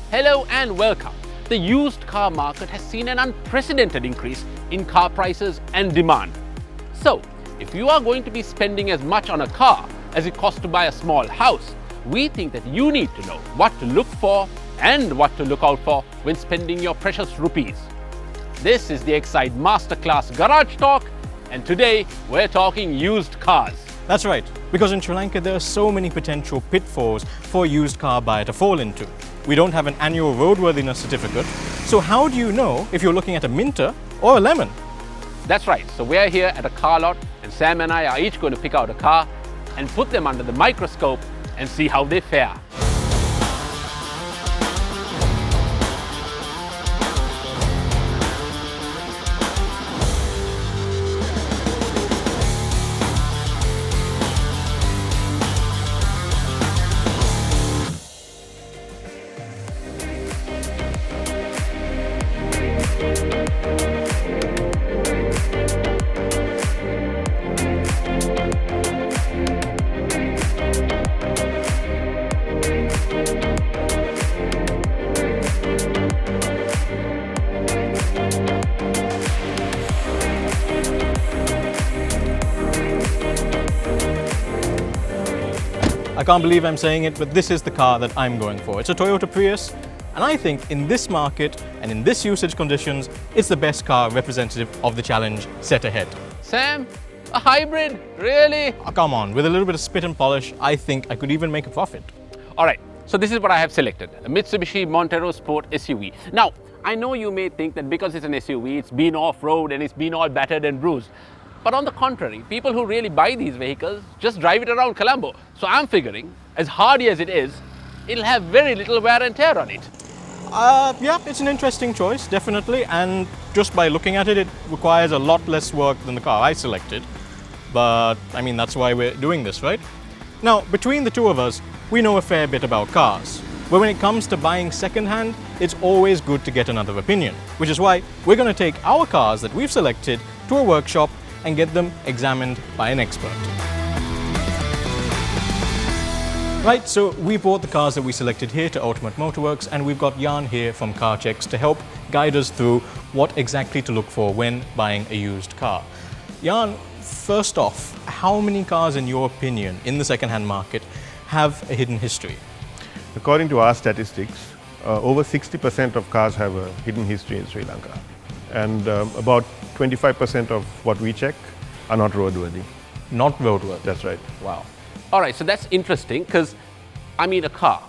Hello and welcome. The used car market has seen an unprecedented increase in car prices and demand. So, if you are going to be spending as much on a car as it costs to buy a small house, we think that you need to know what to look for and what to look out for when spending your precious rupees. This is the Exide MasterClass Garage Talk, and today we're talking used cars. That's right, because in Sri Lanka there are so many potential pitfalls for a used car buyer to fall into. We don't have an annual roadworthiness certificate, so how do you know if you're looking at a Minter or a Lemon? That's right, so we're here at a car lot and Sam and I are each going to pick out a car and put them under the microscope and see how they fare. I can't believe I'm saying it, but this is the car that I'm going for. It's a Toyota Prius, and I think in this market and in this usage conditions, it's the best car representative of the challenge set ahead. Sam, a hybrid? Really? Oh, come on, with a little bit of spit and polish, I think I could even make a profit. Alright, so this is what I have selected, a Mitsubishi Montero Sport SUV. Now, I know you may think that because it's an SUV, it's been off-road and it's been all battered and bruised. But on the contrary, people who really buy these vehicles just drive it around Colombo. So I'm figuring, as hardy as it is, it'll have very little wear and tear on it. Yeah, it's an interesting choice, definitely, and just by looking at it, it requires a lot less work than the car I selected. But, I mean, that's why we're doing this, right? Now, between the two of us, we know a fair bit about cars. But when it comes to buying second-hand, it's always good to get another opinion, which is why we're going to take our cars that we've selected to a workshop and get them examined by an expert. Right, so we brought the cars that we selected here to Ultimate Motorworks, and we've got Jan here from Car Checks to help guide us through what exactly to look for when buying a used car. Jan, first off, how many cars in your opinion in the second-hand market have a hidden history? According to our statistics, over 60% of cars have a hidden history in Sri Lanka. And about 25% of what we check are not roadworthy. Not roadworthy? That's right. Wow. All right, so that's interesting because, I mean, a car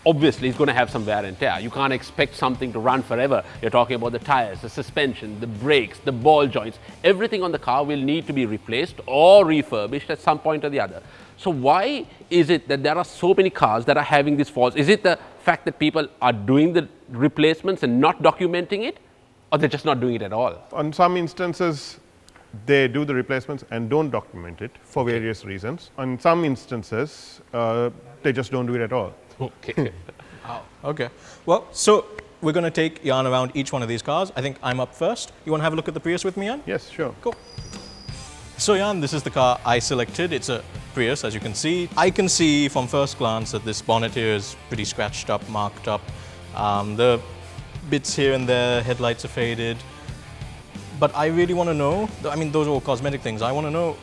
obviously is going to have some wear and tear. You can't expect something to run forever. You're talking about the tires, the suspension, the brakes, the ball joints. Everything on the car will need to be replaced or refurbished at some point or the other. So why is it that there are so many cars that are having these faults? Is it the fact that people are doing the replacements and not documenting it? Or they're just not doing it at all? On some instances, they do the replacements and don't document it for various reasons. On some instances, they just don't do it at all. Okay. Wow. Okay. Well, so we're going to take Jan around each one of these cars. I think I'm up first. You want to have a look at the Prius with me, Jan? Yes, sure. Cool. So Jan, this is the car I selected. It's a Prius, as you can see. I can see from first glance that this bonnet here is pretty scratched up, marked up. The bits here and there, headlights are faded. But I really want to know, I mean, those are all cosmetic things. I want to know,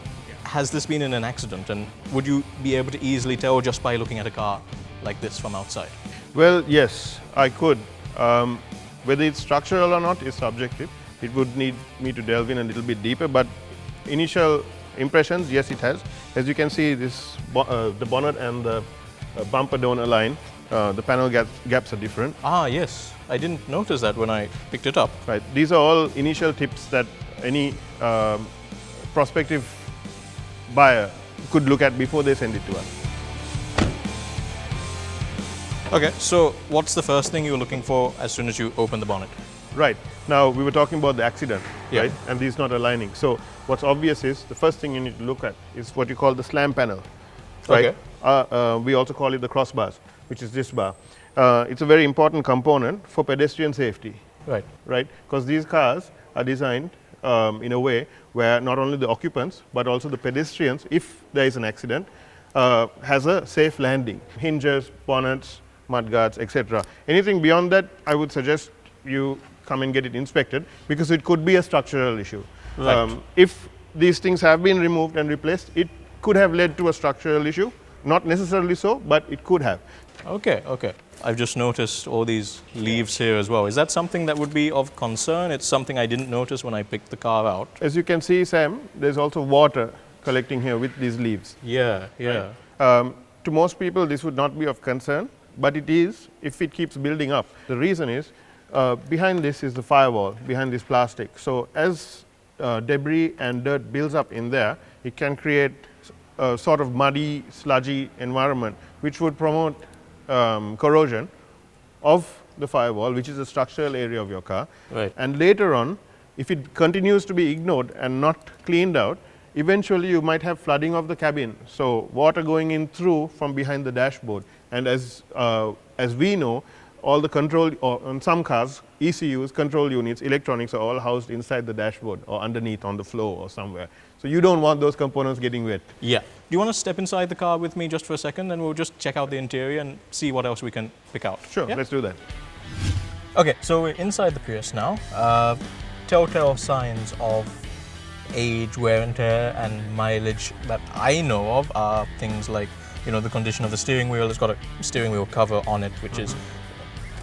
has this been in an accident? And would you be able to easily tell just by looking at a car like this from outside? Well, yes, I could. Whether it's structural or not is subjective. It would need me to delve in a little bit deeper, but initial impressions, yes, it has. As you can see, this the bonnet and the bumper don't align. The panel gaps are different. Ah, yes. I didn't notice that when I picked it up. Right. These are all initial tips that any prospective buyer could look at before they send it to us. Okay, so what's the first thing you're looking for as soon as you open the bonnet? Right. Now, we were talking about the accident, Yeah. right? And these not aligning. So what's obvious is the first thing you need to look at is what you call the slam panel, right? Okay. We also call it the crossbars, which is this bar. It's a very important component for pedestrian safety, Right. right? Because these cars are designed in a way where not only the occupants, but also the pedestrians, if there is an accident, has a safe landing. Hinges, bonnets, mudguards, etc. Anything beyond that, I would suggest you come and get it inspected, because it could be a structural issue. Right. If these things have been removed and replaced, it could have led to a structural issue. Not necessarily so, but it could have. Okay, okay. I've just noticed all these leaves here as well. Is that something that would be of concern? It's something I didn't notice when I picked the car out. As you can see, Sam, there's also water collecting here with these leaves. Yeah, yeah. To most people, this would not be of concern, but it is if it keeps building up. The reason is, behind this is the firewall, behind this plastic. So as debris and dirt builds up in there, it can create a sort of muddy, sludgy environment, which would promote corrosion of the firewall, which is a structural area of your car. Right. And later on, if it continues to be ignored and not cleaned out, eventually you might have flooding of the cabin. So water going in through from behind the dashboard. And as we know, all the control, or on some cars, ECUs, control units, electronics are all housed inside the dashboard or underneath on the floor or somewhere. So you don't want those components getting wet. Yeah. Do you want to step inside the car with me just for a second, and we'll just check out the interior and see what else we can pick out? Sure, Yeah? let's do that. Okay, so we're inside the Prius now. Telltale signs of age, wear and tear, and mileage that I know of are things like, you know, the condition of the steering wheel. It's got a steering wheel cover on it, which is,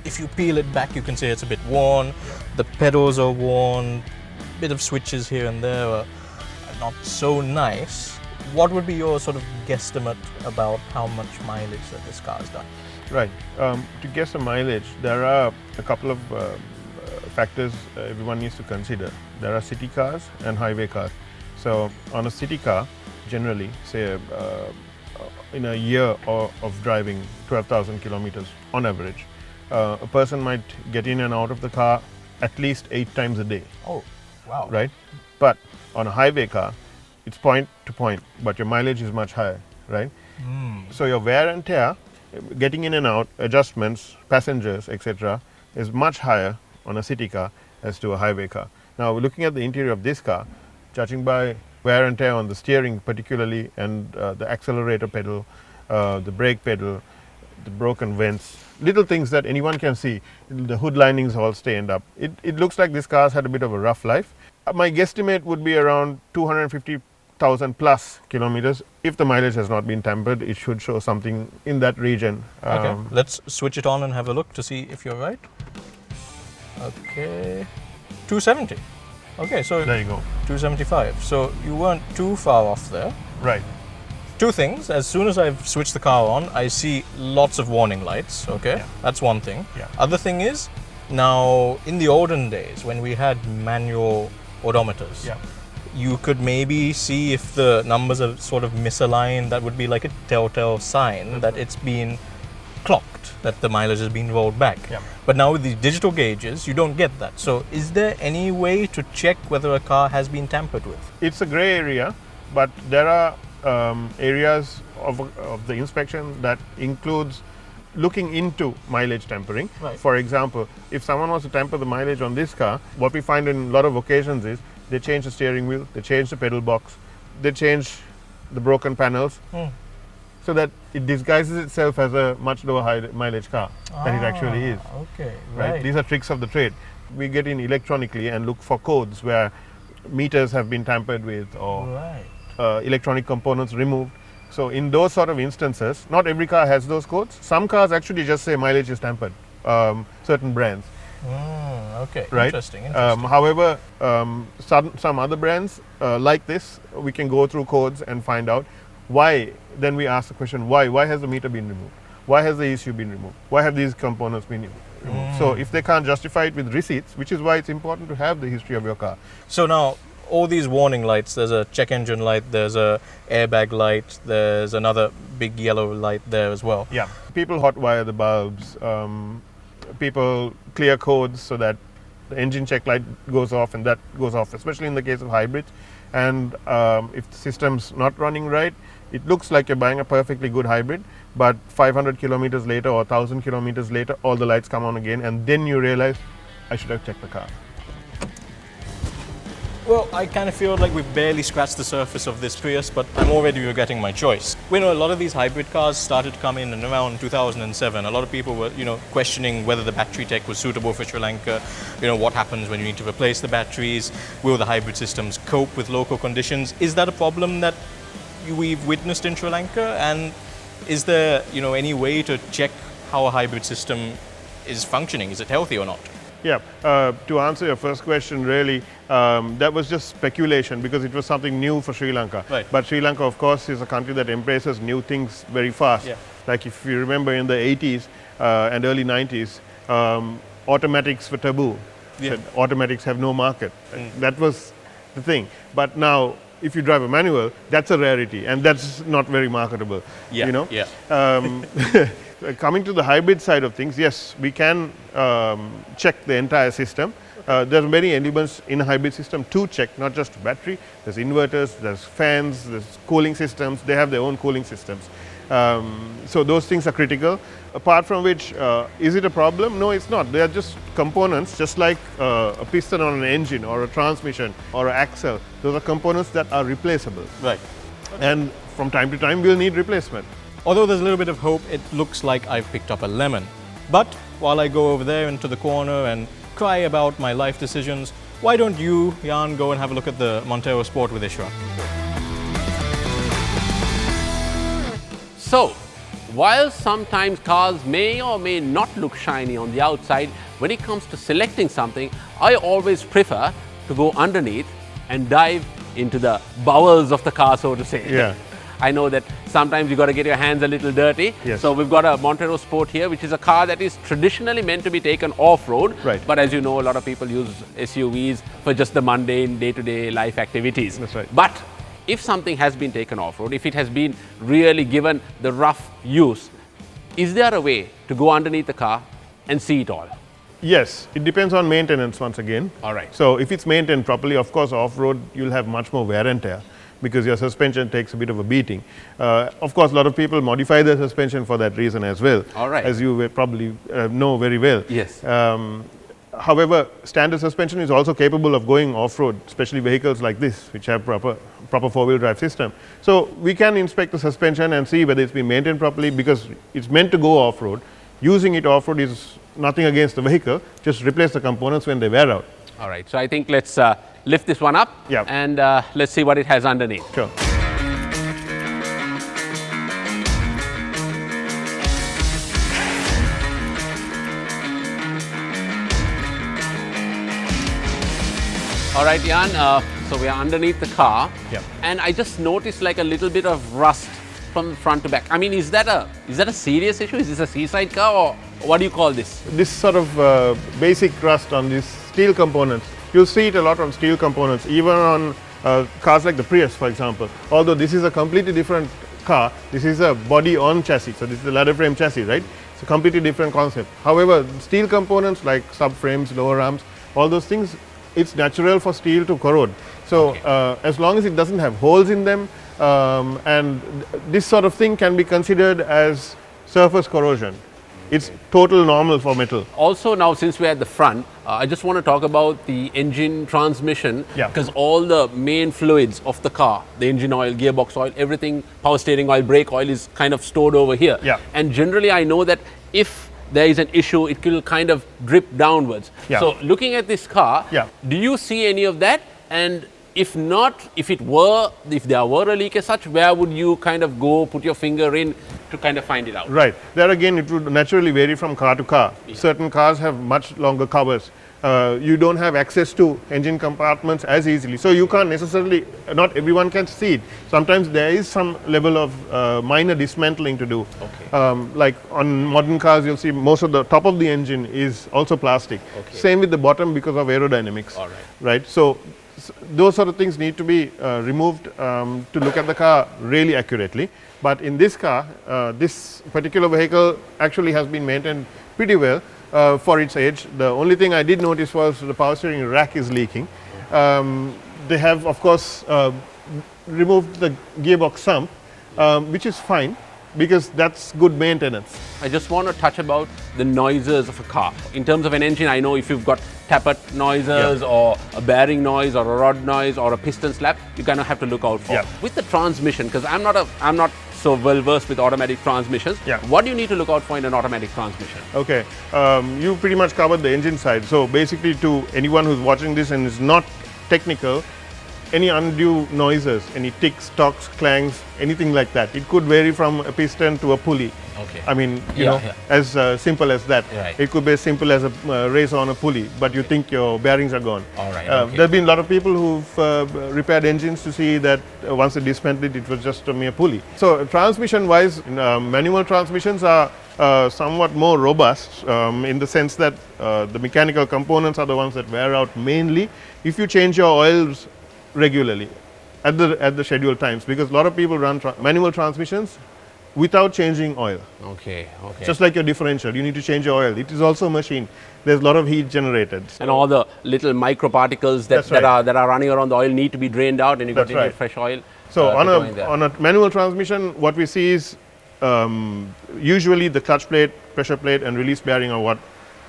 if you peel it back, you can see it's a bit worn. The pedals are worn. Bit of switches here and there are not so nice. What would be your sort of guesstimate about how much mileage that this car has done? Right. To guess the mileage, there are a couple of factors everyone needs to consider. There are city cars and highway cars. So on a city car, generally, say in a year of driving 12,000 kilometers on average, a person might get in and out of the car at least 8 times a day. Oh, wow. Right? But on a highway car, it's point to point, but your mileage is much higher, right? So your wear and tear, getting in and out, adjustments, passengers, etc., is much higher on a city car as to a highway car. Now, looking at the interior of this car, judging by wear and tear on the steering particularly, and the accelerator pedal, the brake pedal, the broken vents, little things that anyone can see, the hood linings all stained up. It looks like this car's had a bit of a rough life. My guesstimate would be around 250,000 plus kilometers. If the mileage has not been tampered, it should show something in that region. Okay, let's switch it on and have a look to see if you're right. Okay, 270. Okay, so There you go. 275. So you weren't too far off there. Right. Two things. As soon as I've switched the car on, I see lots of warning lights. Okay, Yeah. that's one thing. Yeah. Other thing is, now in the olden days when we had manual odometers, Yeah. you could maybe see if the numbers are sort of misaligned. That would be like a telltale sign that it's been clocked, that the mileage has been rolled back. Yeah. But now with these digital gauges, you don't get that. So is there any way to check whether a car has been tampered with? It's a gray area, but there are areas of the inspection that includes looking into mileage tampering. Right. For example, if someone wants to tamper the mileage on this car, what we find in a lot of occasions is they change the steering wheel, they change the pedal box, they change the broken panels, so that it disguises itself as a much lower mileage car than it actually is. Okay, Right? These are tricks of the trade. We get in electronically and look for codes where meters have been tampered with, or Right. electronic components removed. So in those sort of instances, not every car has those codes. Some cars actually just say mileage is tampered, certain brands. Okay, Right. interesting. However, some other brands like this, we can go through codes and find out why. Then we ask the question, why? Why has the meter been removed? Why has the ECU been removed? Why have these components been removed? So if they can't justify it with receipts, which is why it's important to have the history of your car. So now, all these warning lights, there's a check engine light, there's a airbag light, there's another big yellow light there as well. Yeah. People hot wire the bulbs. People clear codes so that the engine check light goes off and that goes off, especially in the case of hybrids. And if the system's not running right, it looks like you're buying a perfectly good hybrid, but 500 kilometers later or 1,000 kilometers later, all the lights come on again, and then you realize, I should have checked the car. Well, I kind of feel like we've barely scratched the surface of this Prius, but I'm already regretting my choice. We know a lot of these hybrid cars started to come in around 2007. A lot of people were, questioning whether the battery tech was suitable for Sri Lanka. What happens when you need to replace the batteries? Will the hybrid systems cope with local conditions? Is that a problem that we've witnessed in Sri Lanka? And is there, any way to check how a hybrid system is functioning? Is it healthy or not? Yeah, to answer your first question, really, that was just speculation because it was something new for Sri Lanka. Right. But Sri Lanka, of course, is a country that embraces new things very fast. Yeah. Like if you remember in the 80s and early 90s, automatics were taboo. Yeah. Said automatics have no market. That was the thing. But now, if you drive a manual, that's a rarity and that's not very marketable. Yeah. Yeah. Coming to the hybrid side of things, yes, we can check the entire system. There are many elements in a hybrid system to check, not just battery. There's inverters, there's fans, there's cooling systems. They have their own cooling systems. So those things are critical. Apart from which, is it a problem? No, it's not. They are just components, just like a piston on an engine or a transmission or an axle. Those are components that are replaceable. Right. And from time to time, we'll need replacement. Although there's a little bit of hope, it looks like I've picked up a lemon. But while I go over there into the corner and cry about my life decisions, why don't you, Jan, go and have a look at the Montero Sport with Ishraq? So, while sometimes cars may or may not look shiny on the outside, when it comes to selecting something, I always prefer to go underneath and dive into the bowels of the car, so to say. Yeah. I know that sometimes you got to get your hands a little dirty. Yes. So we've got a Montero Sport here, which is a car that is traditionally meant to be taken off-road. Right. But as you know, a lot of people use SUVs for just the mundane day-to-day life activities. That's right. But if something has been taken off-road, if it has been really given the rough use, is there a way to go underneath the car and see it all? Yes, it depends on maintenance once again. All right. So if it's maintained properly, of course, off-road, you'll have much more wear and tear because your suspension takes a bit of a beating. Of course, a lot of people modify their suspension for that reason as well. All right. As you will probably know very well. Yes. However, standard suspension is also capable of going off-road, especially vehicles like this, which have proper four-wheel drive system. So we can inspect the suspension and see whether it's been maintained properly because it's meant to go off-road. Using it off-road is nothing against the vehicle, just replace the components when they wear out. All right. So I think let's lift this one up and let's see what it has underneath. Sure. All right, Jan, so we are underneath the car. Yeah. And I just noticed like a little bit of rust from front to back. I mean, is that a serious issue? Is this a seaside car or what do you call this? This sort of basic rust on these steel components, you'll see it a lot on steel components, even on cars like the Prius, for example. Although this is a completely different car, this is a body on chassis, so this is the ladder frame chassis, right? It's a completely different concept. However, steel components like subframes, lower arms, all those things, it's natural for steel to corrode. So as long as it doesn't have holes in them, and this sort of thing can be considered as surface corrosion. It's total normal for metal. Also now, since we're at the front, I just want to talk about the engine transmission, because all the main fluids of the car, the engine oil, gearbox oil, everything, power steering oil, brake oil is kind of stored over here. Yeah. And generally I know that if there is an issue, it will kind of drip downwards. Yeah. So looking at this car, do you see any of that? And if not, if there were a leak as such, where would you kind of go, put your finger in to kind of find it out? Right. There again, it would naturally vary from car to car. Certain cars have much longer covers. You don't have access to engine compartments as easily. So you can't necessarily, not everyone can see it. Sometimes there is some level of minor dismantling to do. Okay. Like on modern cars, you'll see most of the top of the engine is also plastic. Okay. Same with the bottom because of aerodynamics. All right. Right. So those sort of things need to be removed to look at the car really accurately. But in this car, this particular vehicle actually has been maintained pretty well for its age. The only thing I did notice was the power steering rack is leaking. They have, of course, removed the gearbox sump, which is fine. because that's good maintenance. I just want to touch about the noises of a car. In terms of an engine, I know if you've got tappet noises or a bearing noise or a rod noise or a piston slap, you kind of have to look out for. With the transmission, because I'm not so well versed with automatic transmissions, what do you need to look out for in an automatic transmission? Okay, you pretty much covered the engine side. So basically, to anyone who's watching this and is not technical, any undue noises, any ticks, tocks, clangs, anything like that. It could vary from a piston to a pulley. Okay. I mean, you know, as simple as that. Right. It could be as simple as a race on a pulley, but you think your bearings are gone. All right. There have been a lot of people who've repaired engines to see that once they dismantled it, it was just a mere pulley. So transmission-wise, manual transmissions are somewhat more robust in the sense that the mechanical components are the ones that wear out mainly if you change your oils regularly at the scheduled times, because a lot of people run manual transmissions without changing oil. Okay. Just like your differential, you need to change your oil. It is also a machine. There's a lot of heat generated. So and all the little microparticles that are running around the oil need to be drained out, and you got to inject fresh oil. So on a manual transmission, what we see is usually the clutch plate, pressure plate, and release bearing are what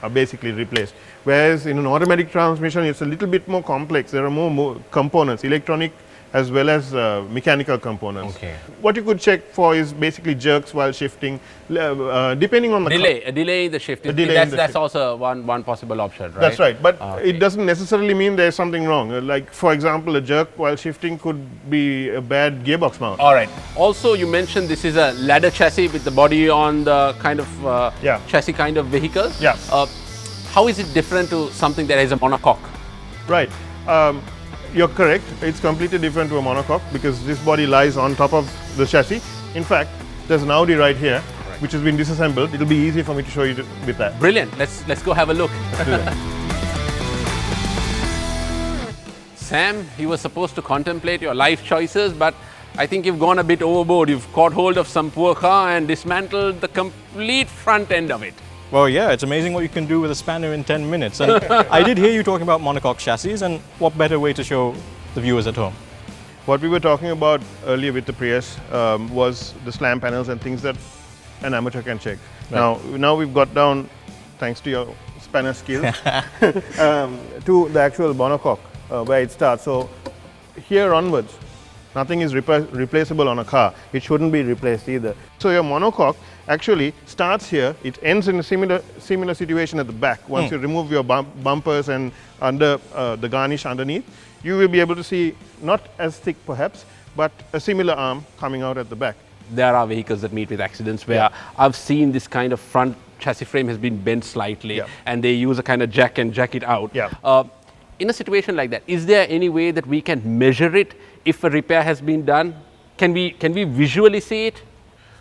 are basically replaced. Whereas in an automatic transmission, it's a little bit more complex. There are more components, electronic as well as mechanical components. Okay. What you could check for is basically jerks while shifting, depending on the a delay in the shift. That's also one possible option, right? That's right, but it doesn't necessarily mean there's something wrong. Like, for example, a jerk while shifting could be a bad gearbox mount. All right. Also, you mentioned this is a ladder chassis with the body on the kind of chassis kind of vehicle. Yeah. How is it different to something that has a monocoque? Right. You're correct. It's completely different to a monocoque because this body lies on top of the chassis. In fact, there's an Audi right here, which has been disassembled. It'll be easy for me to show you with that. Brilliant. Let's go have a look. Let's do that. Sam, you were supposed to contemplate your life choices, but I think you've gone a bit overboard. You've caught hold of some poor car and dismantled the complete front end of it. Well, yeah, it's amazing what you can do with a spanner in 10 minutes. And I did hear you talking about monocoque chassis, and what better way to show the viewers at home? What we were talking about earlier with the Prius was the slam panels and things that an amateur can check. Right. Now we've got down, thanks to your spanner skills, to the actual monocoque where it starts. So here onwards, nothing is replaceable on a car. It shouldn't be replaced either. So your monocoque actually starts here. It ends in a similar situation at the back. Once you remove your bumpers and under the garnish underneath, you will be able to see not as thick perhaps, but a similar arm coming out at the back. There are vehicles that meet with accidents where I've seen this kind of front chassis frame has been bent slightly and they use a kind of jack and jack it out. In a situation like that, is there any way that we can measure it if a repair has been done? Can we visually see it?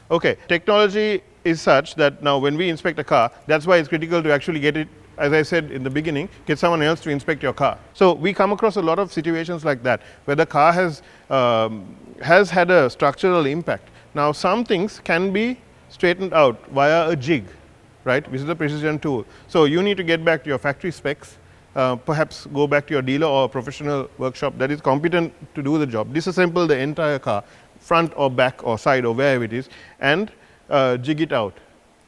Okay, technology is such that now when we inspect a car, that's why it's critical to actually get it, as I said in the beginning, get someone else to inspect your car. So we come across a lot of situations like that, where the car has had a structural impact. Now some things can be straightened out via a jig, right, which is a precision tool. So you need to get back to your factory specs, perhaps go back to your dealer or a professional workshop that is competent to do the job, disassemble the entire car, front or back or side or wherever it is, and jig it out.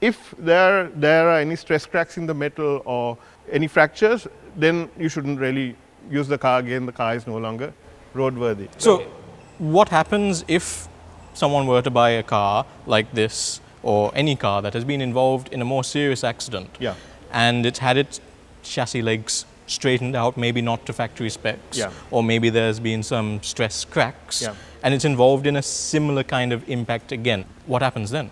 If there are any stress cracks in the metal or any fractures, then you shouldn't really use the car again. The car is no longer roadworthy. So what happens if someone were to buy a car like this, or any car that has been involved in a more serious accident, and it's had its chassis legs straightened out, maybe not to factory specs, or maybe there's been some stress cracks, and it's involved in a similar kind of impact again? What happens then?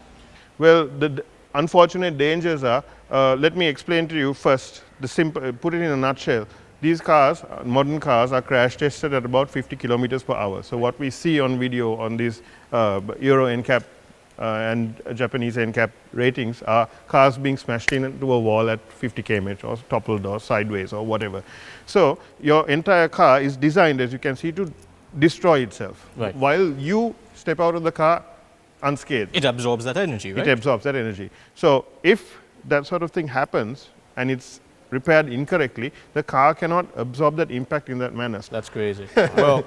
Well, the unfortunate dangers are, let me explain to you first, put it in a nutshell. These cars, modern cars, are crash tested at about 50 kilometers per hour. So what we see on video on these Euro NCAP and Japanese NCAP ratings are cars being smashed into a wall at 50 km or toppled or sideways or whatever. So your entire car is designed, as you can see, to destroy itself. Right. While you step out of the car unscathed. It absorbs that energy, right? It absorbs that energy. So if that sort of thing happens and it's repaired incorrectly, the car cannot absorb that impact in that manner. That's crazy. Well,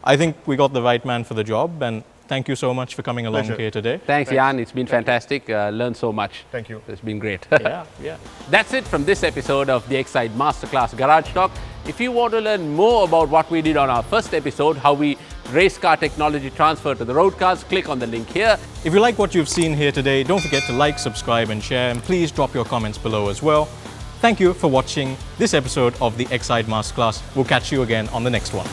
I think we got the right man for the job, and thank you so much for coming along Pleasure. here today. Thanks, Jan. It's been fantastic. Learned so much. Thank you. It's been great. Yeah. That's it from this episode of the Exide MasterClass Garage Talk. If you want to learn more about what we did on our first episode, how we race car technology transferred to the road cars, click on the link here. If you like what you've seen here today, don't forget to like, subscribe and share, and please drop your comments below as well. Thank you for watching this episode of the Exide Masterclass. We'll catch you again on the next one.